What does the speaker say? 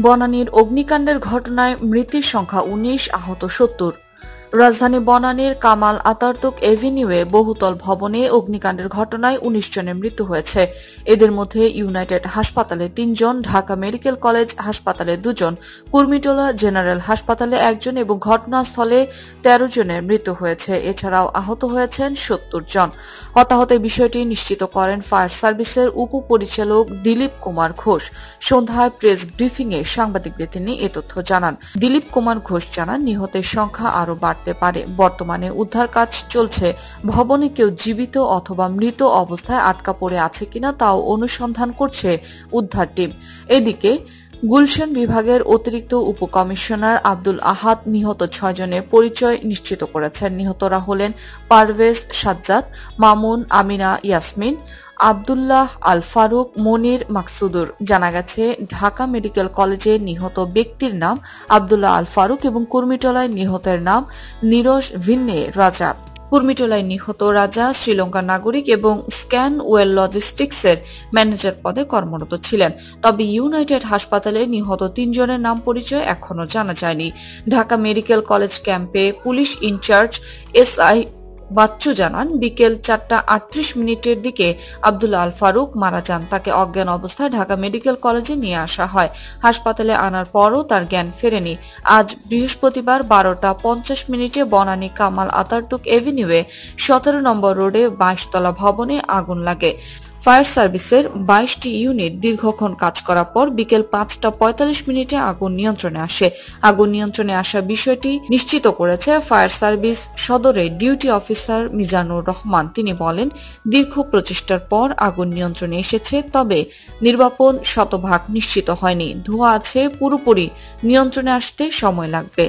বনানীর অগ্নিকাণ্ডের ঘটনায় মৃতের সংখ্যা ১৯, আহত ৭০। রাজধানী বনানীর কামাল আতাতুর্ক এভিনিউয়ে বহুতল ভবনে অগ্নিকাণ্ডের ঘটনায় ১৯ জনের মৃত্যু হয়েছে। এদের মধ্যে ইউনাইটেড হাসপাতালে ৩ জন, ঢাকা মেডিকেল কলেজ হাসপাতালে ২ জন, কুর্মিটোলা জেনারেল হাসপাতালে ১ জন এবং ঘটনাস্থলে ১৩ জনের মৃত্যু হয়েছে। এছাড়াও আহত হয়েছেন ৭০ জন। হতাহতের বিষয়টি নিশ্চিত করেন ফায়ার সার্ভিসের উপপরিচালক দিলীপ কুমার ঘোষ। সন্ধ্যায় প্রেস ব্রিফিংয়ে সাংবাদিকদের তিনি এ তথ্য জানান। দিলীপ কুমার ঘোষ জানান, নিহতের সংখ্যা আরও বাড়তে পারে। বর্তমানে উদ্ধার কাজ চলছে। ভবনে কেউ জীবিত অথবা মৃত অবস্থায় আটকা পড়ে আছে কিনা তাও অনুসন্ধান করছে উদ্ধার টিম। এদিকে গুলশান বিভাগের অতিরিক্ত উপকমিশনার আব্দুল আহাদ নিহত ৬ জনের পরিচয় নিশ্চিত করেছেন। নিহতরা হলেন পারভেজ সাজ্জাদ, মামুন, আমিনা ইয়াসমিন, আব্দুল্লাহ আল ফারুক, মনির, মাকসুদুর। জানা গেছে, ঢাকা মেডিকেল কলেজে নিহত ব্যক্তির নাম আব্দুল্লাহ আল ফারুক এবং কুর্মিটোলায় নিহতের নাম নীরজ ভিন্নে রাজা। কুর্মিটোলায় নিহত রাজা শ্রীলঙ্কার নাগরিক এবং স্ক্যান ওয়েল লজিস্টিক্সের ম্যানেজার পদে কর্মরত ছিলেন। তবে ইউনাইটেড হাসপাতালে নিহত ৩ জনের নাম পরিচয় এখনও জানা যায়নি। ঢাকা মেডিকেল কলেজ ক্যাম্পে পুলিশ ইনচার্জ SI বাচ্চু জানান, বিকেল ৪:৩৮ দিকে আব্দুল্লাহ আল ফারুক মারা যান। তাকে অজ্ঞান অবস্থায় ঢাকা মেডিকেল কলেজে নিয়ে আসা হয়। হাসপাতালে আনার পরও তার জ্ঞান ফেরেনি। আজ বৃহস্পতিবার ১২:৫০ বনানী কামাল আতাতুর্ক এভিনিউয়ে ১৭ নম্বর রোডে ২২ তলা ভবনে আগুন লাগে। ফায়ার সার্ভিসের ২২টি ইউনিট দীর্ঘক্ষণ কাজ করার পর বিকেল ৫:৪৫ আগুন নিয়ন্ত্রণে আসে। আগুন নিয়ন্ত্রণে আসা বিষয়টি নিশ্চিত করেছে ফায়ার সার্ভিস সদরের ডিউটি অফিসার মিজানুর রহমান। তিনি বলেন, দীর্ঘ প্রচেষ্টার পর আগুন নিয়ন্ত্রণে এসেছে, তবে নির্বাপন শতভাগ নিশ্চিত হয়নি। ধোঁয়া আছে, পুরোপুরি নিয়ন্ত্রণে আসতে সময় লাগবে।